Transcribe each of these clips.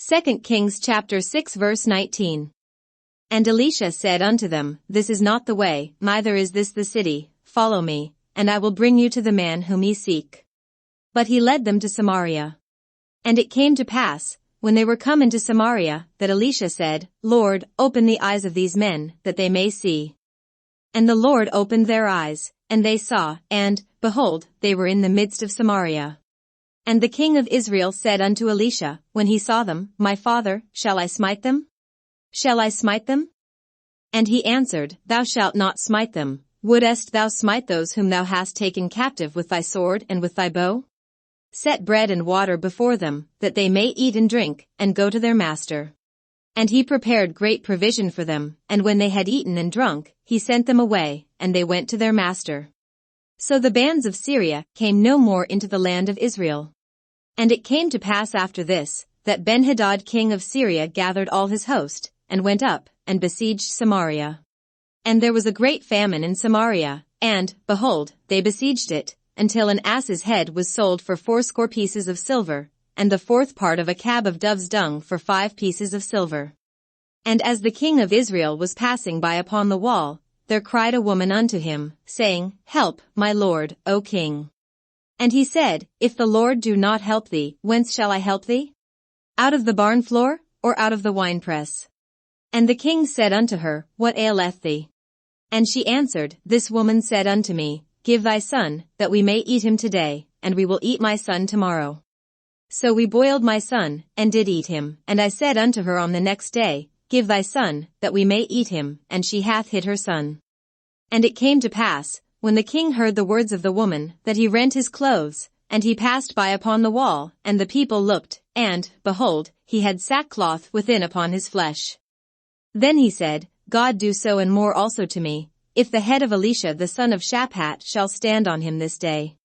2 Kings chapter 6 verse 19. And Elisha said unto them, This is not the way, neither is this the city, follow me, and I will bring you to the man whom ye seek. But he led them to Samaria. And it came to pass, when they were come into Samaria, that Elisha said, Lord, open the eyes of these men, that they may see. And the Lord opened their eyes, and they saw, and, behold, they were in the midst of Samaria. And the king of Israel said unto Elisha, when he saw them, My father, shall I smite them? Shall I smite them? And he answered, Thou shalt not smite them. Wouldest thou smite those whom thou hast taken captive with thy sword and with thy bow? Set bread and water before them, that they may eat and drink, and go to their master. And he prepared great provision for them, and when they had eaten and drunk, he sent them away, and they went to their master. So the bands of Syria came no more into the land of Israel. And it came to pass after this, that Ben-Hadad king of Syria gathered all his host, and went up, and besieged Samaria. And there was a great famine in Samaria, and, behold, they besieged it, until an ass's head was sold for 80 pieces of silver, and the fourth part of a cab of dove's dung for 5 pieces of silver. And as the king of Israel was passing by upon the wall, there cried a woman unto him, saying, Help, my lord, O king. And he said, If the Lord do not help thee, whence shall I help thee? Out of the barn floor, or out of the winepress? And the king said unto her, What aileth thee? And she answered, This woman said unto me, Give thy son, that we may eat him today, and we will eat my son tomorrow. So we boiled my son, and did eat him, and I said unto her on the next day, Give thy son, that we may eat him, and she hath hid her son. And it came to pass, when the king heard the words of the woman, that he rent his clothes, and he passed by upon the wall, and the people looked, and, behold, he had sackcloth within upon his flesh. Then he said, God do so and more also to me, if the head of Elisha the son of Shaphat shall stand on him this day.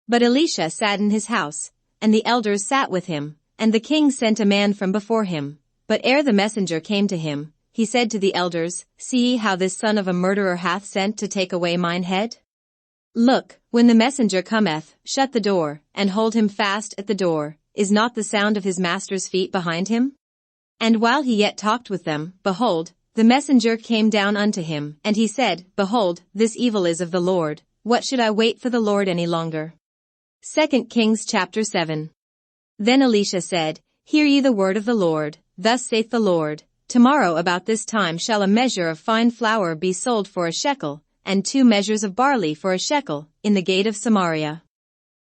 But Elisha sat in his house, and the elders sat with him, and the king sent a man from before him. But ere the messenger came to him, he said to the elders, See ye how this son of a murderer hath sent to take away mine head? Look, when the messenger cometh, shut the door, and hold him fast at the door. Is not the sound of his master's feet behind him? And while he yet talked with them, behold, the messenger came down unto him, and he said, Behold, this evil is of the Lord. What should I wait for the Lord any longer? 2 Kings chapter 7. Then Elisha said, Hear ye the word of the Lord. Thus saith the Lord, Tomorrow about this time shall a measure of fine flour be sold for a shekel, and 2 measures of barley for a shekel, in the gate of Samaria.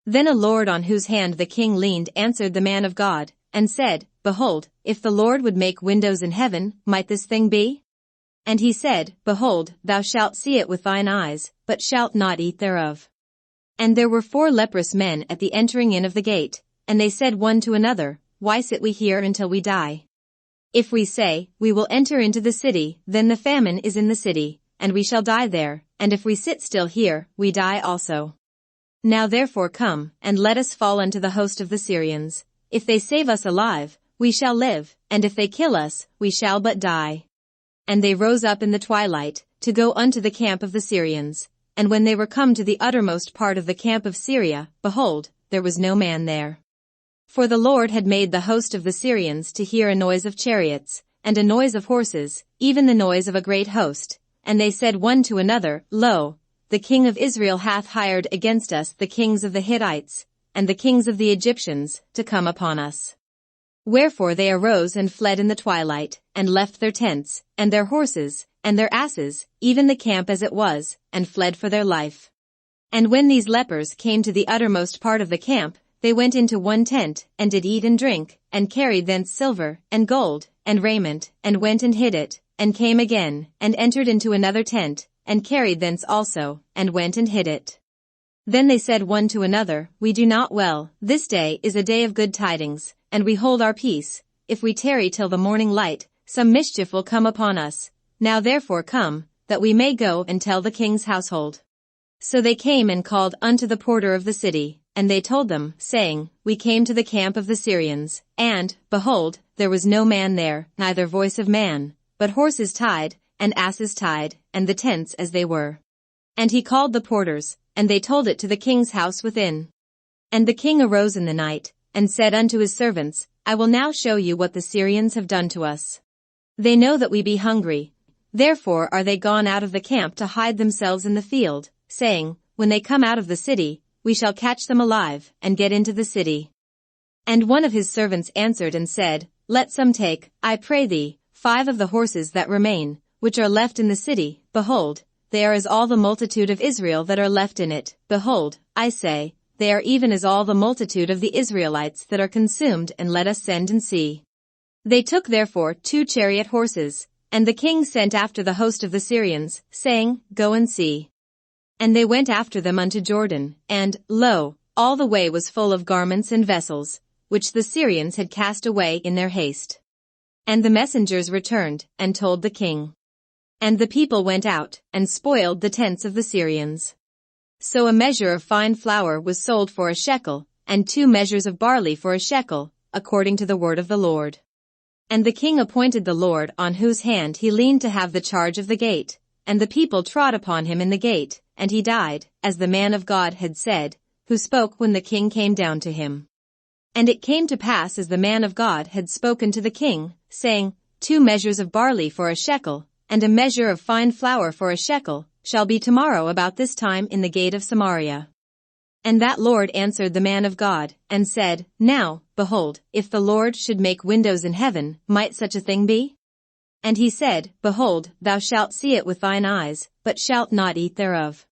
Then a lord on whose hand the king leaned answered the man of God, and said, Behold, if the Lord would make windows in heaven, might this thing be? And he said, Behold, thou shalt see it with thine eyes, but shalt not eat thereof. And there were 4 leprous men at the entering in of the gate, and they said one to another, Why sit we here until we die? If we say, We will enter into the city, then the famine is in the city, and we shall die there, and if we sit still here, we die also. Now therefore come, and let us fall unto the host of the Syrians. If they save us alive, we shall live, and if they kill us, we shall but die. And they rose up in the twilight, to go unto the camp of the Syrians. And when they were come to the uttermost part of the camp of Syria, behold, there was no man there. For the Lord had made the host of the Syrians to hear a noise of chariots, and a noise of horses, even the noise of a great host. And they said one to another, Lo, the king of Israel hath hired against us the kings of the Hittites, and the kings of the Egyptians, to come upon us. Wherefore they arose and fled in the twilight, and left their tents, and their horses, and their asses, even the camp as it was, and fled for their life. And when these lepers came to the uttermost part of the camp, they went into one tent, and did eat and drink, and carried thence silver, and gold, and raiment, and went and hid it, and came again, and entered into another tent, and carried thence also, and went and hid it. Then they said one to another, We do not well, this day is a day of good tidings, and we hold our peace. If we tarry till the morning light, some mischief will come upon us. Now therefore come, that we may go and tell the king's household. So they came and called unto the porter of the city, and they told them, saying, We came to the camp of the Syrians, and, behold, there was no man there, neither voice of man, but horses tied, and asses tied, and the tents as they were. And he called the porters, and they told it to the king's house within. And the king arose in the night, and said unto his servants, I will now show you what the Syrians have done to us. They know that we be hungry. Therefore are they gone out of the camp to hide themselves in the field, saying, when they come out of the city, we shall catch them alive, and get into the city. And one of his servants answered and said, let some take, I pray thee, 5 of the horses that remain, which are left in the city. Behold, they are as all the multitude of Israel that are left in it. Behold, I say, they are even as all the multitude of the Israelites that are consumed, and let us send and see. They took therefore 2 chariot horses, and the king sent after the host of the Syrians, saying, go and see. And they went after them unto Jordan, and, lo, all the way was full of garments and vessels, which the Syrians had cast away in their haste. And the messengers returned, and told the king. And the people went out, and spoiled the tents of the Syrians. So a measure of fine flour was sold for a shekel, and 2 measures of barley for a shekel, according to the word of the Lord. And the king appointed the Lord on whose hand he leaned to have the charge of the gate, and the people trod upon him in the gate, and he died, as the man of God had said, who spoke when the king came down to him. And it came to pass as the man of God had spoken to the king, saying, 2 measures of barley for a shekel, and a measure of fine flour for a shekel, shall be tomorrow about this time in the gate of Samaria. And that Lord answered the man of God, and said, now, behold, if the Lord should make windows in heaven, might such a thing be? And he said, behold, thou shalt see it with thine eyes, but shalt not eat thereof.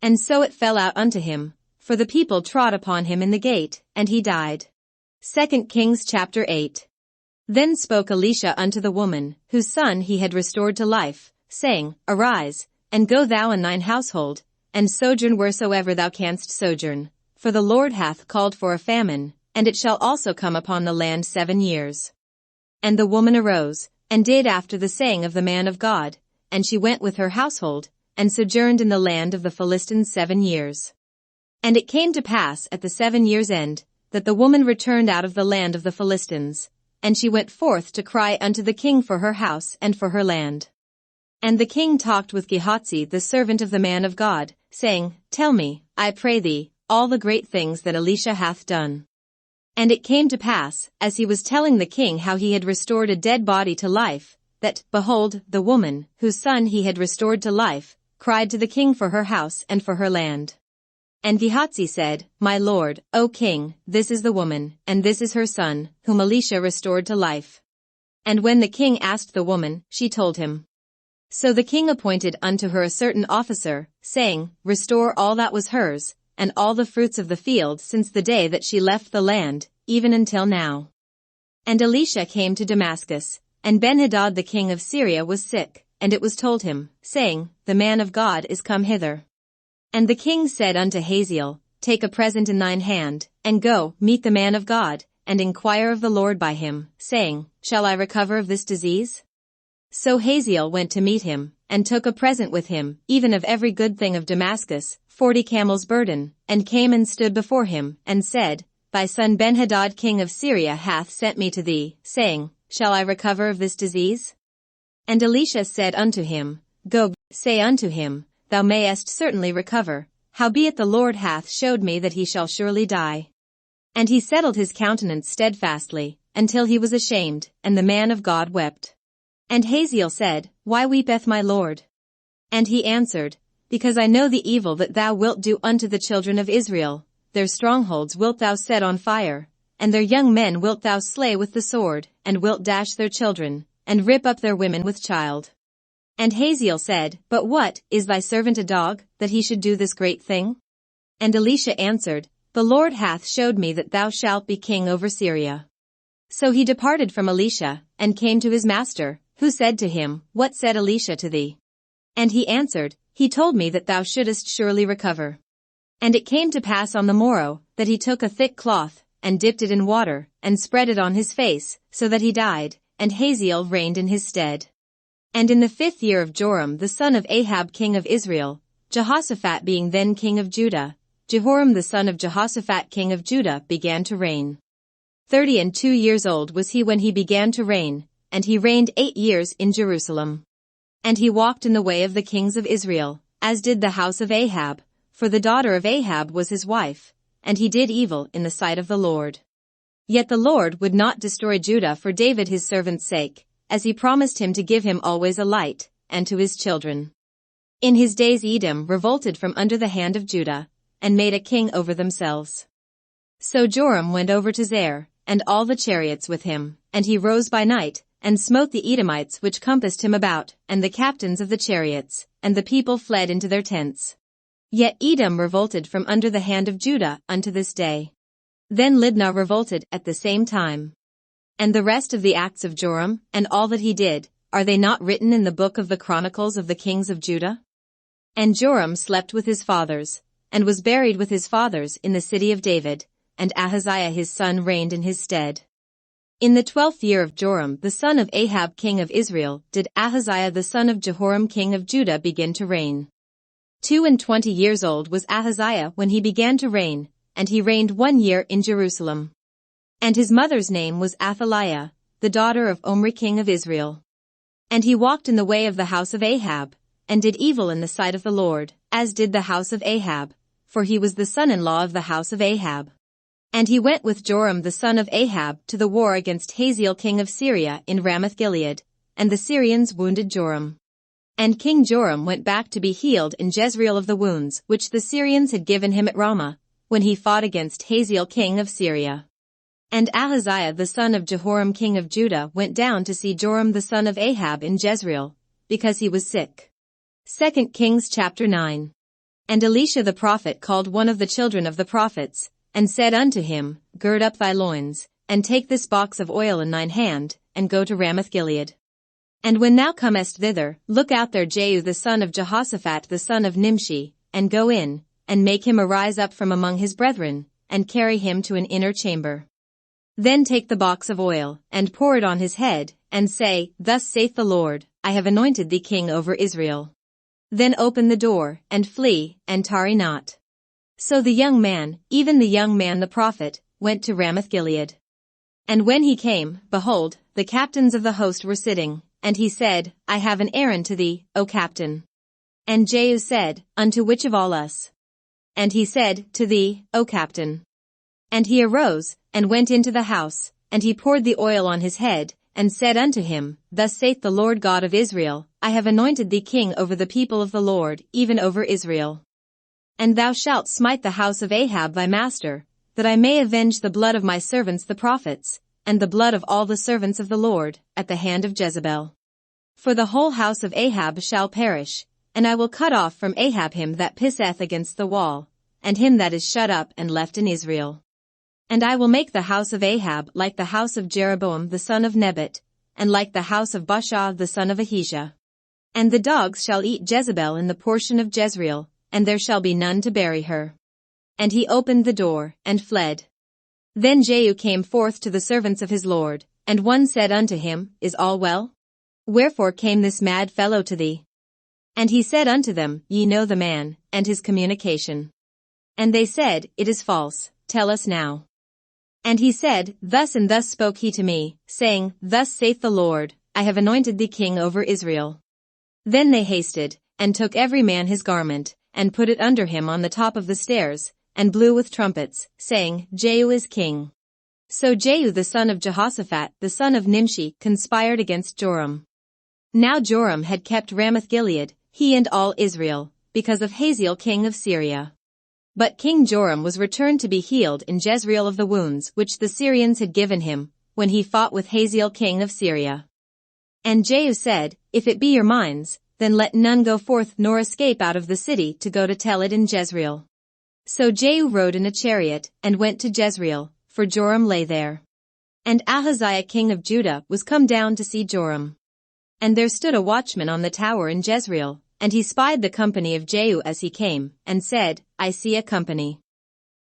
And so it fell out unto him, for the people trod upon him in the gate, and he died. 2 Kings chapter 8. Then spoke Elisha unto the woman, whose son he had restored to life, saying, arise, and go thou and thine household, and sojourn wheresoever thou canst sojourn, for the Lord hath called for a famine, and it shall also come upon the land 7 years. And the woman arose, and did after the saying of the man of God, and she went with her household, and sojourned in the land of the Philistines 7 years. And it came to pass at the 7 years' end, that the woman returned out of the land of the Philistines, and she went forth to cry unto the king for her house and for her land. And the king talked with Gehazi the servant of the man of God, saying, tell me, I pray thee, all the great things that Elisha hath done. And it came to pass, as he was telling the king how he had restored a dead body to life, that, behold, the woman, whose son he had restored to life, cried to the king for her house and for her land. And Gehazi said, my lord, O king, this is the woman, and this is her son, whom Elisha restored to life. And when the king asked the woman, she told him. So the king appointed unto her a certain officer, saying, restore all that was hers, and all the fruits of the field since the day that she left the land, even until now. And Elisha came to Damascus, and Benhadad the king of Syria was sick, and it was told him, saying, the man of God is come hither. And the king said unto Hazael, take a present in thine hand, and go, meet the man of God, and inquire of the Lord by him, saying, shall I recover of this disease? So Hazael went to meet him, and took a present with him, even of every good thing of Damascus, 40 camels' burden, and came and stood before him, and said, thy son Benhadad king of Syria hath sent me to thee, saying, shall I recover of this disease? And Elisha said unto him, go, say unto him, thou mayest certainly recover, howbeit the Lord hath showed me that he shall surely die. And he settled his countenance steadfastly, until he was ashamed, and the man of God wept. And Hazael said, why weepeth my lord? And he answered, because I know the evil that thou wilt do unto the children of Israel, their strongholds wilt thou set on fire, and their young men wilt thou slay with the sword, and wilt dash their children, and rip up their women with child. And Hazael said, but what, is thy servant a dog, that he should do this great thing? And Elisha answered, the Lord hath showed me that thou shalt be king over Syria. So he departed from Elisha, and came to his master, who said to him, what said Elisha to thee? And he answered, he told me that thou shouldest surely recover. And it came to pass on the morrow, that he took a thick cloth, and dipped it in water, and spread it on his face, so that he died, and Hazael reigned in his stead. And in the 5th year of Joram the son of Ahab king of Israel, Jehoshaphat being then king of Judah, Jehoram the son of Jehoshaphat king of Judah began to reign. 32 years old was he when he began to reign, and he reigned 8 years in Jerusalem. And he walked in the way of the kings of Israel, as did the house of Ahab, for the daughter of Ahab was his wife, and he did evil in the sight of the Lord. Yet the Lord would not destroy Judah for David his servant's sake, as he promised him to give him always a light, and to his children. In his days Edom revolted from under the hand of Judah, and made a king over themselves. So Joram went over to Zair, and all the chariots with him, and he rose by night, and smote the Edomites which compassed him about, and the captains of the chariots, and the people fled into their tents. Yet Edom revolted from under the hand of Judah unto this day. Then Libnah revolted at the same time. And the rest of the acts of Joram, and all that he did, are they not written in the book of the Chronicles of the kings of Judah? And Joram slept with his fathers, and was buried with his fathers in the city of David, and Ahaziah his son reigned in his stead. In the 12th year of Joram the son of Ahab king of Israel did Ahaziah the son of Jehoram king of Judah begin to reign. 22 years old was Ahaziah when he began to reign, and he reigned 1 year in Jerusalem. And his mother's name was Athaliah, the daughter of Omri king of Israel. And he walked in the way of the house of Ahab, and did evil in the sight of the Lord, as did the house of Ahab, for he was the son-in-law of the house of Ahab. And he went with Joram the son of Ahab to the war against Hazael king of Syria in Ramoth-Gilead, and the Syrians wounded Joram. And King Joram went back to be healed in Jezreel of the wounds which the Syrians had given him at Ramah, when he fought against Hazael king of Syria. And Ahaziah the son of Jehoram king of Judah went down to see Joram the son of Ahab in Jezreel, because he was sick. 2 Kings chapter 9. And Elisha the prophet called one of the children of the prophets, and said unto him, Gird up thy loins, and take this box of oil in thine hand, and go to Ramoth-Gilead. And when thou comest thither, look out there Jehu the son of Jehoshaphat the son of Nimshi, and go in, and make him arise up from among his brethren, and carry him to an inner chamber. Then take the box of oil, and pour it on his head, and say, Thus saith the Lord, I have anointed thee king over Israel. Then open the door, and flee, and tarry not. So the young man, even the young man the prophet, went to Ramoth-Gilead. And when he came, behold, the captains of the host were sitting, and he said, I have an errand to thee, O captain. And Jehu said, Unto which of all us? And he said, To thee, O captain. And he arose, and went into the house, and he poured the oil on his head, and said unto him, Thus saith the Lord God of Israel, I have anointed thee king over the people of the Lord, even over Israel. And thou shalt smite the house of Ahab thy master, that I may avenge the blood of my servants the prophets, and the blood of all the servants of the Lord, at the hand of Jezebel. For the whole house of Ahab shall perish, and I will cut off from Ahab him that pisseth against the wall, and him that is shut up and left in Israel. And I will make the house of Ahab like the house of Jeroboam the son of Nebat, and like the house of Baasha the son of Ahijah. And the dogs shall eat Jezebel in the portion of Jezreel, and there shall be none to bury her. And he opened the door, and fled. Then Jehu came forth to the servants of his lord, and one said unto him, Is all well? Wherefore came this mad fellow to thee? And he said unto them, Ye know the man, and his communication. And they said, It is false, tell us now. And he said, Thus and thus spoke he to me, saying, Thus saith the Lord, I have anointed thee king over Israel. Then they hasted, and took every man his garment, and put it under him on the top of the stairs, and blew with trumpets, saying, Jehu is king. So Jehu the son of Jehoshaphat the son of Nimshi conspired against Joram. Now Joram had kept Ramoth-Gilead, he and all Israel, because of Hazael king of Syria. But King Joram was returned to be healed in Jezreel of the wounds which the Syrians had given him, when he fought with Hazael king of Syria. And Jehu said, If it be your minds, then let none go forth nor escape out of the city to go to tell it in Jezreel. So Jehu rode in a chariot, and went to Jezreel, for Joram lay there. And Ahaziah king of Judah was come down to see Joram. And there stood a watchman on the tower in Jezreel, and he spied the company of Jehu as he came, and said, I see a company.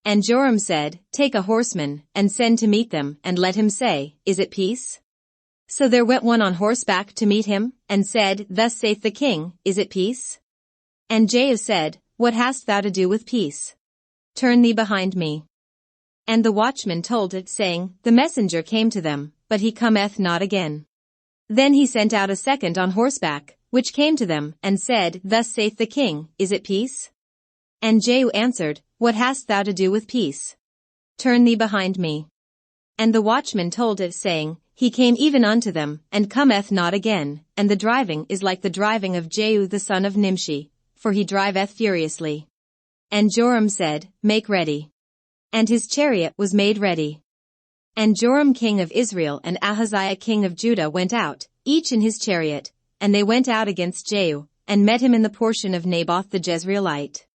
And Joram said, Take a horseman, and send to meet them, and let him say, Is it peace? So there went one on horseback to meet him, and said, Thus saith the king, Is it peace? And Jehu said, What hast thou to do with peace? Turn thee behind me. And the watchman told it, saying, The messenger came to them, but he cometh not again. Then he sent out a second on horseback, which came to them, and said, Thus saith the king, Is it peace? And Jehu answered, What hast thou to do with peace? Turn thee behind me. And the watchman told it, saying, He came even unto them, and cometh not again, and the driving is like the driving of Jehu the son of Nimshi, for he driveth furiously. And Joram said, Make ready. And his chariot was made ready. And Joram king of Israel and Ahaziah king of Judah went out, each in his chariot, and they went out against Jehu, and met him in the portion of Naboth the Jezreelite.